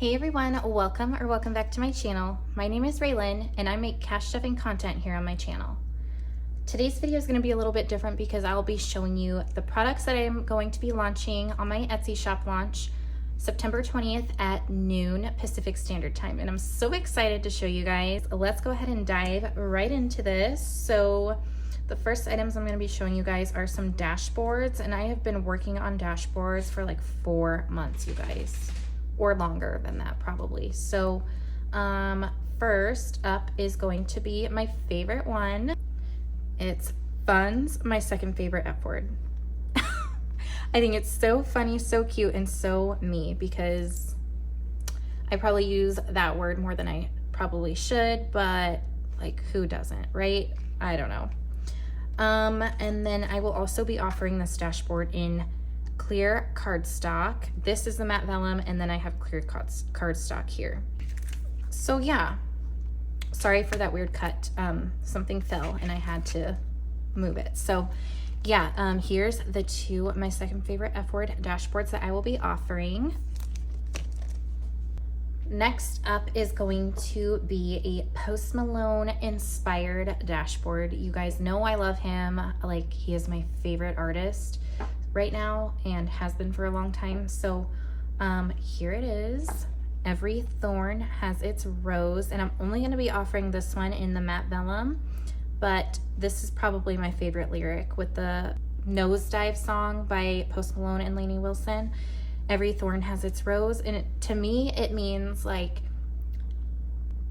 Hey everyone, welcome back to my channel. My name is Raylan and I make cash stuffing content here on my channel. Today's video is going to be a little bit different because I'll be showing you the products that I'm going to be launching on my Etsy shop launch September 20th at noon Pacific Standard Time. And I'm so excited to show you guys. Let's go ahead and dive right into this. So the first items I'm going to be showing you guys are some dashboards, and I have been working on dashboards for like 4 months, you guys. Or longer than that probably. So first up is going to be my favorite one. It's funds, my second favorite F word. I think it's so funny, so cute, and so me because I probably use that word more than I probably should, but like who doesn't, right? I don't know. And then I will also be offering this dashboard in clear cardstock. This is the matte vellum, and then I have clear cardstock here. So yeah, sorry for that weird cut. Something fell and I had to move it. So yeah, here's the two, my second favorite F word dashboards that I will be offering. Next up is going to be a Post Malone inspired dashboard. You guys know I love him. Like, he is my favorite artist right now and has been for a long time. So here it is. Every thorn has its rose, and I'm only going to be offering this one in the matte vellum, but this is probably my favorite lyric with the Nosedive song by Post Malone and Lainey Wilson. Every thorn has its rose, and to me it means like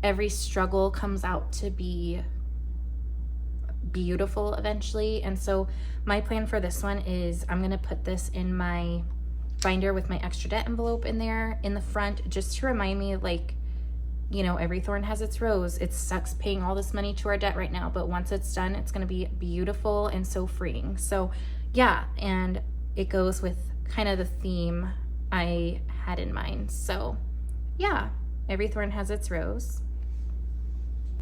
every struggle comes out to be beautiful eventually. And so my plan for this one is I'm gonna put this in my binder with my extra debt envelope in there in the front, just to remind me, like, you know, every thorn has its rose. It sucks paying all this money to our debt right now, but once it's done, it's gonna be beautiful and so freeing. So yeah, and it goes with kind of the theme I had in mind. So yeah, every thorn has its rose.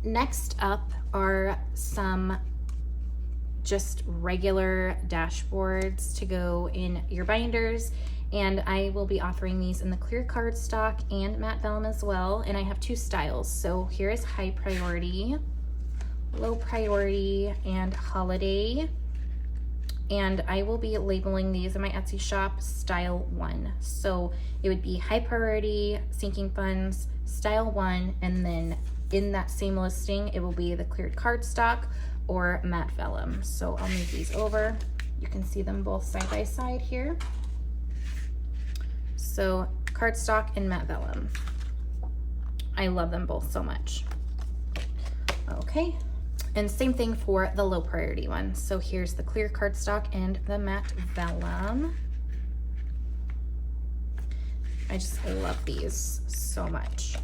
Next up are some just regular dashboards to go in your binders, and I will be offering these in the clear cardstock and matte vellum as well. And I have two styles. So here is high priority, low priority, and holiday. And I will be labeling these in my Etsy shop style 1. So it would be high priority, sinking funds, style 1, and then in that same listing, it will be the cleared cardstock or matte vellum. So I'll move these over. You can see them both side by side here. So cardstock and matte vellum. I love them both so much. Okay, and same thing for the low priority one. So here's the clear cardstock and the matte vellum. I love these so much.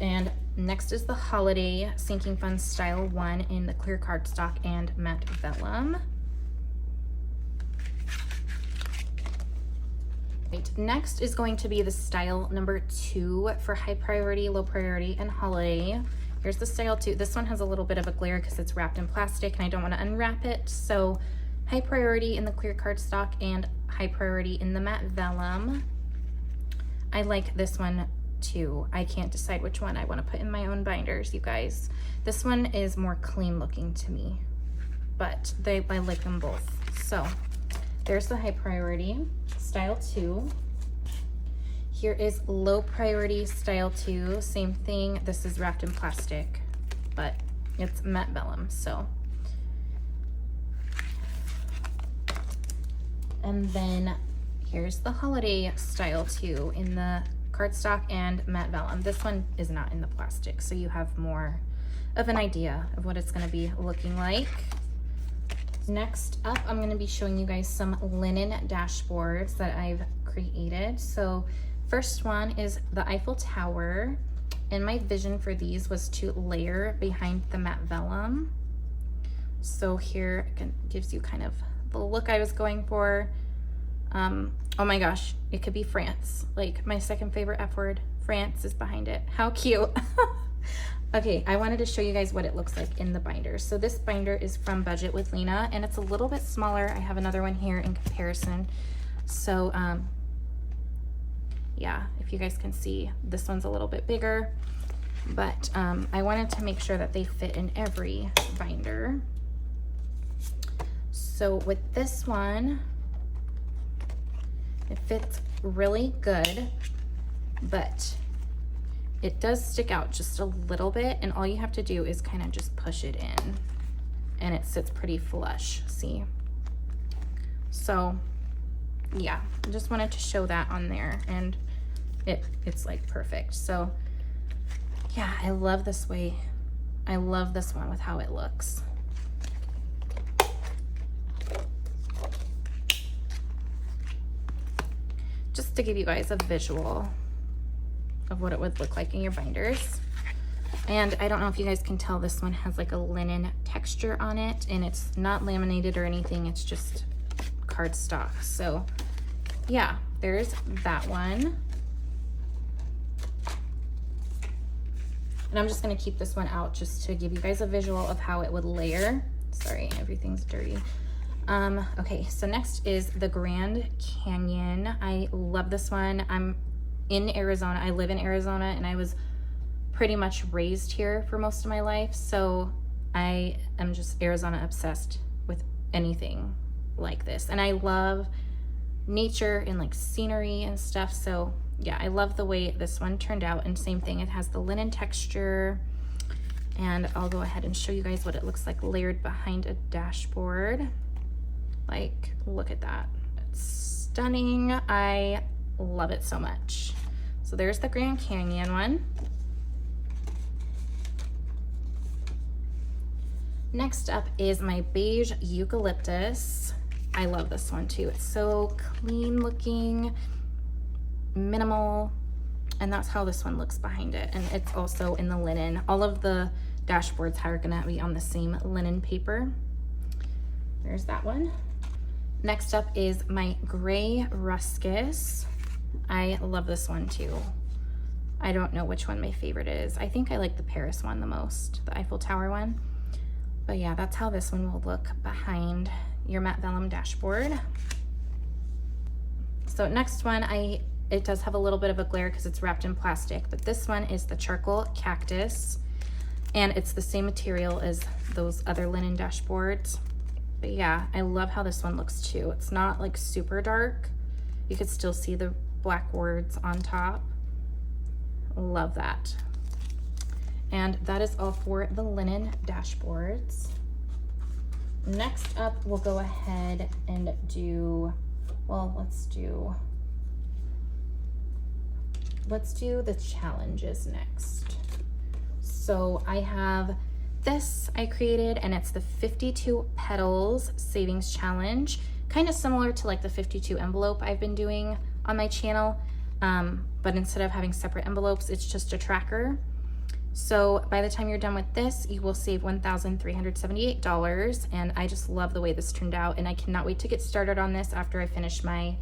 And next is the holiday sinking funds style 1 in the clear cardstock and matte vellum. Right, next is going to be the style number 2 for high priority, low priority, and holiday. Here's the style 2. This one has a little bit of a glare because it's wrapped in plastic and I don't want to unwrap it. So high priority in the clear cardstock and high priority in the matte vellum. I like this one too. I can't decide which one I want to put in my own binders, you guys. This one is more clean looking to me, but I like them both. So there's the high priority style 2. Here is low priority style 2. Same thing. This is wrapped in plastic, but it's matte vellum. So, and then here's the holiday style 2 in the cardstock and matte vellum. This one is not in the plastic, so you have more of an idea of what it's going to be looking like. Next up, I'm going to be showing you guys some linen dashboards that I've created. So first one is the Eiffel Tower, and my vision for these was to layer behind the matte vellum. So here it gives you kind of the look I was going for. Oh my gosh, it could be France. Like my second favorite F word, France is behind it. How cute. Okay, I wanted to show you guys what it looks like in the binder. So this binder is from Budget with Lena, and it's a little bit smaller. I have another one here in comparison. So yeah, if you guys can see, this one's a little bit bigger, but I wanted to make sure that they fit in every binder. So with this one, it fits really good, but it does stick out just a little bit, and all you have to do is kind of just push it in, and it sits pretty flush, see? So yeah, I just wanted to show that on there, and it's like perfect. So yeah, I love this way. I love this one with how it looks. Just to give you guys a visual of what it would look like in your binders. And I don't know if you guys can tell, this one has like a linen texture on it, and it's not laminated or anything, it's just cardstock. So yeah, there's that one. And I'm just gonna keep this one out just to give you guys a visual of how it would layer. Sorry, everything's dirty. Okay, so next is the Grand Canyon. I love this one. I'm in Arizona. I live in Arizona, and I was pretty much raised here for most of my life. So I am just Arizona obsessed with anything like this. And I love nature and like scenery and stuff. So yeah, I love the way this one turned out. And same thing, it has the linen texture. And I'll go ahead and show you guys what it looks like layered behind a dashboard. Like, look at that. It's stunning. I love it so much. So there's the Grand Canyon one. Next up is my beige eucalyptus. I love this one too. It's so clean looking, minimal, and that's how this one looks behind it. And it's also in the linen. All of the dashboards are gonna be on the same linen paper. There's that one. Next up is my gray ruscus. I love this one too. I don't know which one my favorite is. I think I like the Paris one the most, the Eiffel Tower one. But yeah, that's how this one will look behind your matte vellum dashboard. So next one, it does have a little bit of a glare because it's wrapped in plastic, but this one is the charcoal cactus, and it's the same material as those other linen dashboards. But yeah, I love how this one looks too. It's not like super dark. You could still see the black words on top. Love that. And that is all for the linen dashboards. Next up, we'll go ahead and do, well, let's do the challenges next. So I have this I created, and it's the 52 petals savings challenge, kind of similar to like the 52 envelope I've been doing on my channel, but instead of having separate envelopes, it's just a tracker. So by the time you're done with this, you will save $1,378, and I just love the way this turned out, and I cannot wait to get started on this after I finish my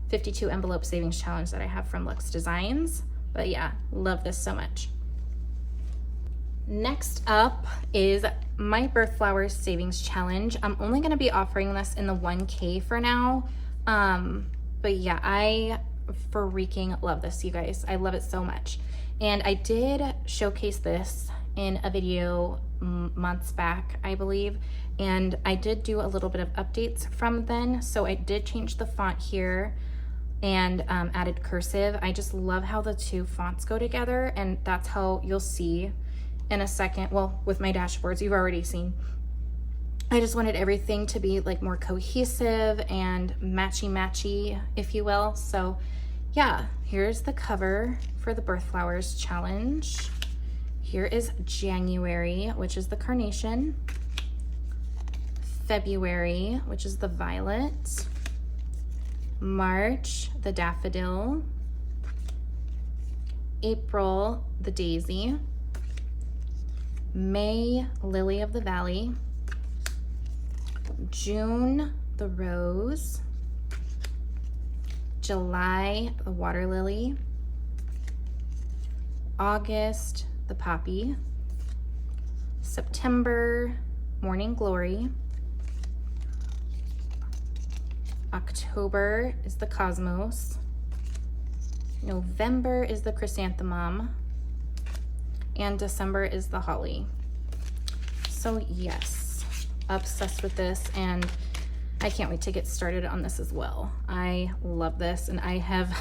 52 envelope savings challenge that I have from Luxe Designs. But yeah, love this so much. Next up is my Birth Flowers Savings Challenge. I'm only going to be offering this in the 1K for now. But yeah, I freaking love this, you guys. I love it so much. And I did showcase this in a video months back, I believe. And I did do a little bit of updates from then. So I did change the font here and added cursive. I just love how the two fonts go together, and that's how you'll see in a second. Well, with my dashboards, you've already seen. I just wanted everything to be like more cohesive and matchy-matchy, if you will. So yeah, here's the cover for the Birth Flowers Challenge. Here is January, which is the carnation. February, which is the violet. March, the daffodil. April, the daisy. May, lily of the valley. June, the rose. July, the water lily. August, the poppy. September, morning glory. October is the cosmos. November is the chrysanthemum, and December is the holly. So yes, obsessed with this, and I can't wait to get started on this as well. I love this, and I have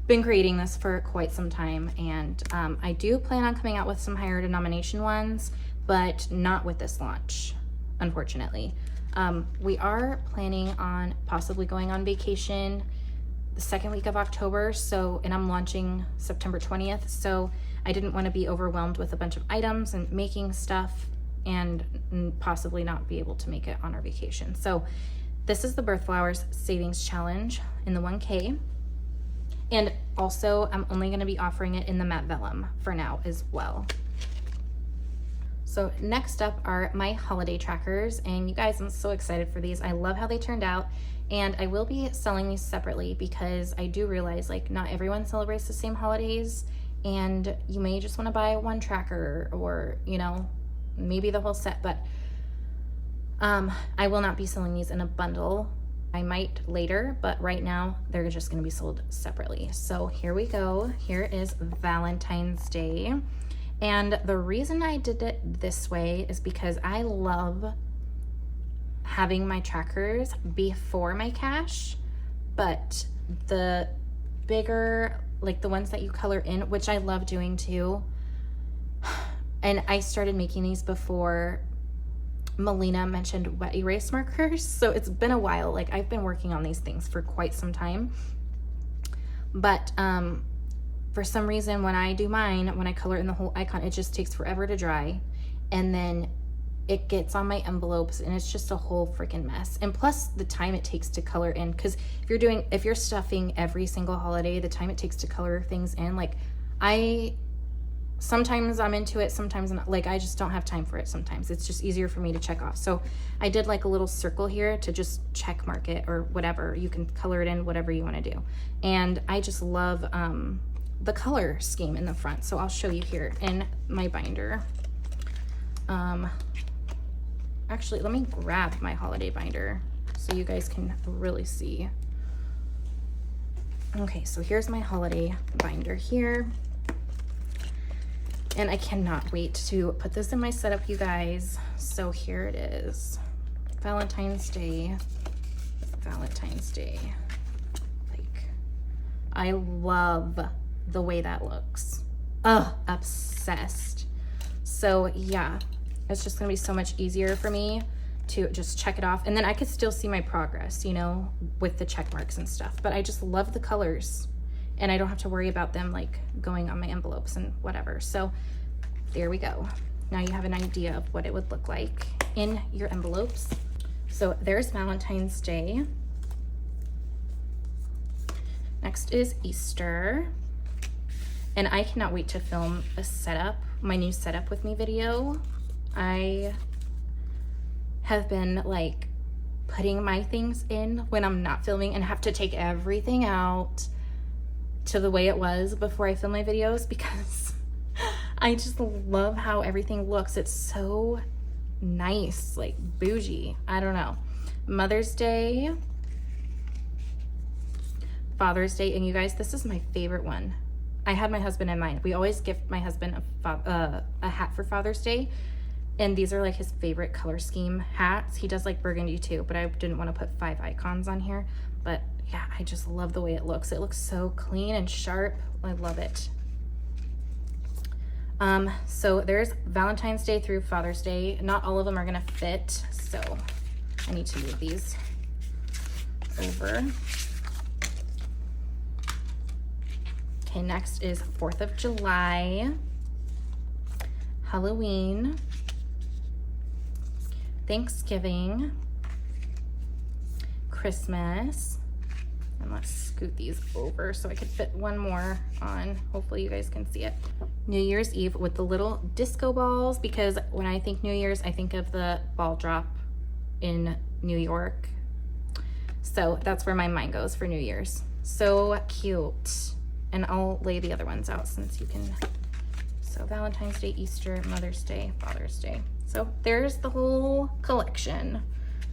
been creating this for quite some time, and I do plan on coming out with some higher denomination ones, but not with this launch, unfortunately. We are planning on possibly going on vacation the second week of October, and I'm launching September 20th, so I didn't want to be overwhelmed with a bunch of items and making stuff and possibly not be able to make it on our vacation. So this is the Birth Flowers Savings Challenge in the 1K. And also, I'm only going to be offering it in the matte vellum for now as well. So next up are my holiday trackers, and you guys, I'm so excited for these. I love how they turned out, and I will be selling these separately because I do realize like not everyone celebrates the same holidays, and you may just want to buy one tracker or, you know, maybe the whole set, but I will not be selling these in a bundle. I might later, but right now they're just going to be sold separately. So here we go. Here is Valentine's Day. And the reason I did it this way is because I love having my trackers before my cash, but the bigger, like the ones that you color in, which I love doing too. And I started making these before Melina mentioned wet erase markers, so it's been a while. Like I've been working on these things for quite some time, but for some reason when I do mine, when I color in the whole icon, it just takes forever to dry, and then it gets on my envelopes and it's just a whole freaking mess. And plus the time it takes to color in, because if you're stuffing every single holiday, the time it takes to color things in, like sometimes I'm into it, sometimes not. Like I just don't have time for it sometimes. It's just easier for me to check off. So I did like a little circle here to just check mark it or whatever. You can color it in whatever you want to do. And I just love the color scheme in the front. So I'll show you here in my binder. Actually, let me grab my holiday binder so you guys can really see. Okay, so here's my holiday binder here. And I cannot wait to put this in my setup, you guys. So here it is. Valentine's Day. Valentine's Day. Like, I love the way that looks. Ugh, obsessed. So yeah, it's just gonna be so much easier for me to just check it off. And then I could still see my progress, you know, with the check marks and stuff. But I just love the colors, and I don't have to worry about them like going on my envelopes and whatever. So there we go. Now you have an idea of what it would look like in your envelopes. So there's Valentine's Day. Next is Easter. And I cannot wait to film a setup, my new setup with me video. I have been like putting my things in when I'm not filming and have to take everything out to the way it was before I film my videos, because I just love how everything looks. It's so nice, like bougie. I don't know. Mother's Day, Father's Day, and you guys, this is my favorite one. I had my husband in mind. We always gift my husband a hat for Father's Day, and these are like his favorite color scheme hats. He does like burgundy too, but I didn't want to put 5 icons on here. But yeah, I just love the way it looks. It looks so clean and sharp. I love it. So there's Valentine's Day through Father's Day. Not all of them are gonna fit, so I need to move these over. Okay, next is 4th of July, Halloween, Thanksgiving, Christmas, and let's scoot these over so I could fit one more on. Hopefully you guys can see it. New Year's Eve with the little disco balls, because when I think New Year's, I think of the ball drop in New York. So that's where my mind goes for New Year's. So cute. And I'll lay the other ones out since you can. So Valentine's Day, Easter, Mother's Day, Father's Day. So there's the whole collection.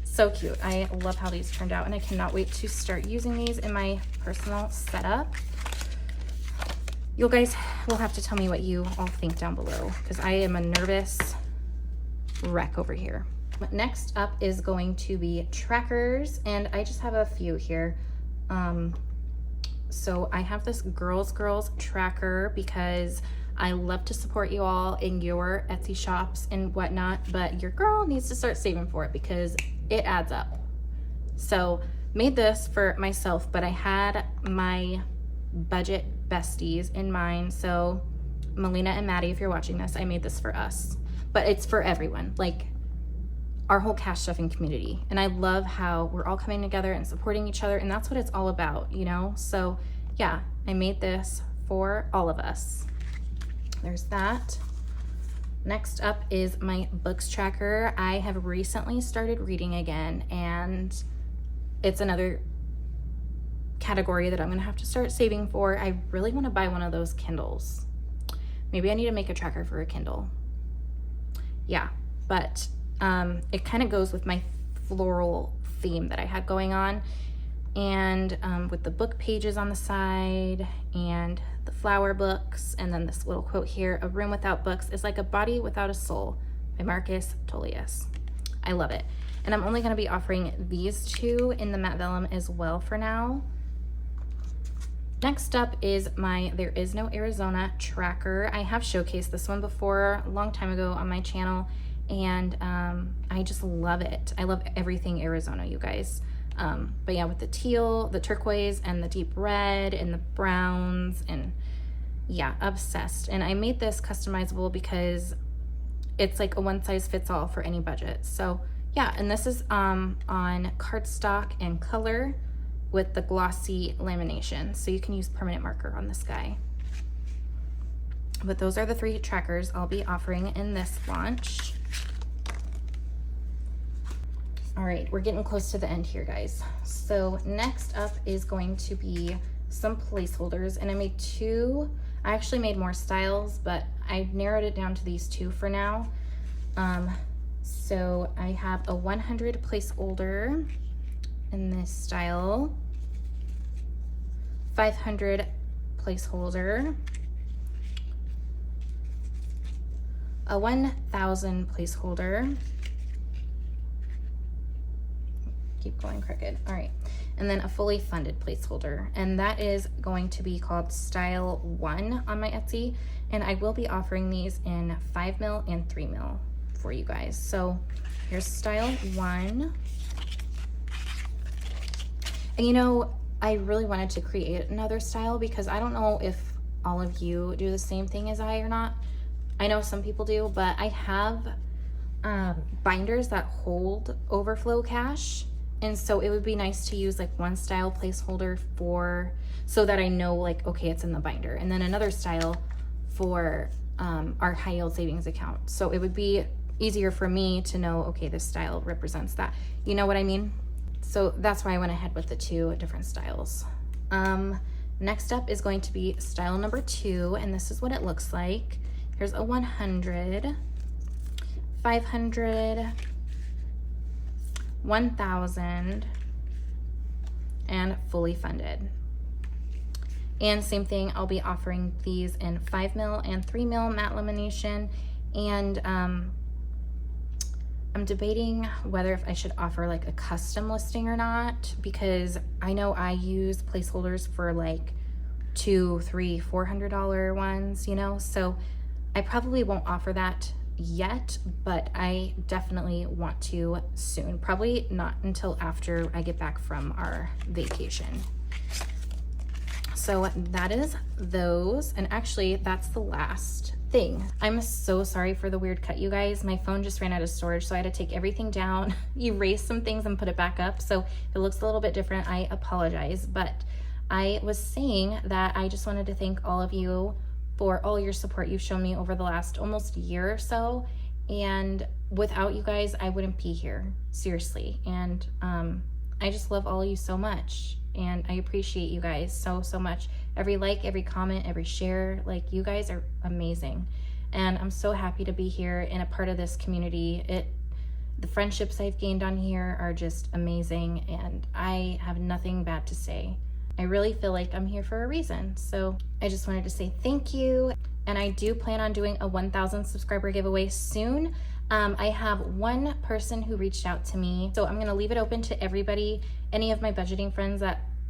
So cute. I love how these turned out, and I cannot wait to start using these in my personal setup. You guys will have to tell me what you all think down below, because I am a nervous wreck over here. Next up is going to be trackers, and I just have a few here. So I have this girls tracker because I love to support you all in your Etsy shops and whatnot, but your girl needs to start saving for it because it adds up. So made this for myself, but I had my budget besties in mind. So Melina and Maddie, if you're watching this, I made this for us, but it's for everyone, like our whole cash stuffing community. And I love how we're all coming together and supporting each other, and that's what it's all about, you know? So yeah, I made this for all of us. There's that. Next up is my books tracker. I have recently started reading again, and it's another category that I'm gonna have to start saving for. I really wanna buy one of those Kindles. Maybe I need to make a tracker for a Kindle. Yeah, but it kind of goes with my floral theme that I had going on, and with the book pages on the side and the flower books, and then this little quote here, "A room without books is like a body without a soul," by Marcus Tullius. I love it. And I'm only going to be offering these two in the matte vellum as well for now. Next up is my There Is No Arizona tracker. I have showcased this one before a long time ago on my channel, and I just love it. I love everything Arizona, you guys. But yeah, with the teal, the turquoise, and the deep red, and the browns, and yeah, obsessed. And I made this customizable because it's like a one-size-fits-all for any budget. So yeah, and this is on cardstock and color with the glossy lamination. So you can use permanent marker on this guy. But those are the 3 trackers I'll be offering in this launch. All right, we're getting close to the end here, guys. So next up is going to be some placeholders, and I made 2. I actually made more styles, but I narrowed it down to these 2 for now. So I have a 100 placeholder in this style, 500 placeholder, a 1000 placeholder, keep going crooked, all right, and then a fully funded placeholder, and that is going to be called Style 1 on my Etsy, and I will be offering these in 5mm and 3mm for you guys. So here's Style 1. And you know, I really wanted to create another style because I don't know if all of you do the same thing as I or not. I know some people do, but I have binders that hold overflow cash, and so it would be nice to use like one style placeholder for, so that I know like, okay, it's in the binder, and then another style for our high yield savings account. So it would be easier for me to know, okay, this style represents that. You know what I mean? So that's why I went ahead with the 2 different styles. Next up is going to be style number 2, and this is what it looks like. Here's a 100, 500, 1000, and fully funded. And same thing, I'll be offering these in 5mm and 3mm matte lamination, and I'm debating whether if I should offer like a custom listing or not, because I know I use placeholders for like $200, $300, $400 ones, you know, so I probably won't offer that yet, but I definitely want to soon. Probably not until after I get back from our vacation. So that is those, and actually that's the last thing. I'm so sorry for the weird cut, you guys. My phone just ran out of storage, so I had to take everything down, erase some things, and put it back up, so it looks a little bit different. I apologize, but I was saying that I just wanted to thank all of you for all your support you've shown me over the last almost year or so, and without you guys I wouldn't be here, seriously. And I just love all of you so much, and I appreciate you guys so much. Every like, every comment, every share, like, you guys are amazing, and I'm so happy to be here and a part of this community. The friendships I've gained on here are just amazing, and I have nothing bad to say. I really feel like I'm here for a reason. So I just wanted to say thank you. And I do plan on doing a 1,000 subscriber giveaway soon. I have one person who reached out to me, so I'm gonna leave it open to everybody, any of my budgeting friends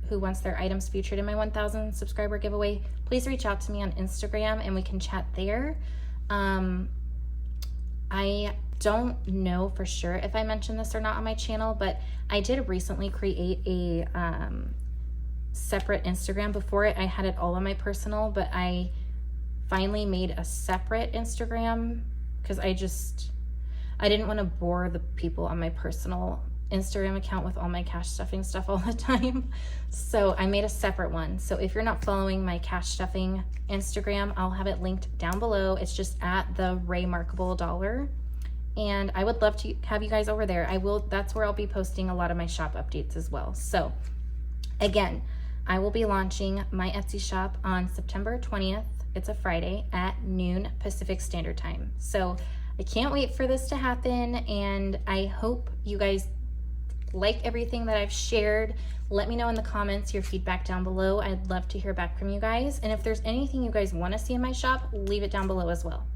who wants their items featured in my 1,000 subscriber giveaway. Please reach out to me on Instagram and we can chat there. I don't know for sure if I mentioned this or not on my channel, but I did recently create a separate Instagram. Before it, I had it all on my personal, but I finally made a separate Instagram because I didn't want to bore the people on my personal Instagram account with all my cash stuffing stuff all the time. So I made a separate one. So if you're not following my cash stuffing Instagram, I'll have it linked down below. It's just at the Remarkable Dollar. And I would love to have you guys over there. That's where I'll be posting a lot of my shop updates as well. So again, I will be launching my Etsy shop on September 20th. It's a Friday at noon Pacific Standard Time. So I can't wait for this to happen, and I hope you guys like everything that I've shared. Let me know in the comments your feedback down below. I'd love to hear back from you guys. And if there's anything you guys want to see in my shop, leave it down below as well.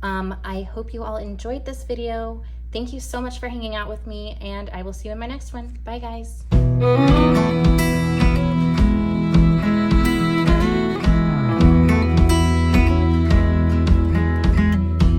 I hope you all enjoyed this video. Thank you so much for hanging out with me, and I will see you in my next one. Bye, guys.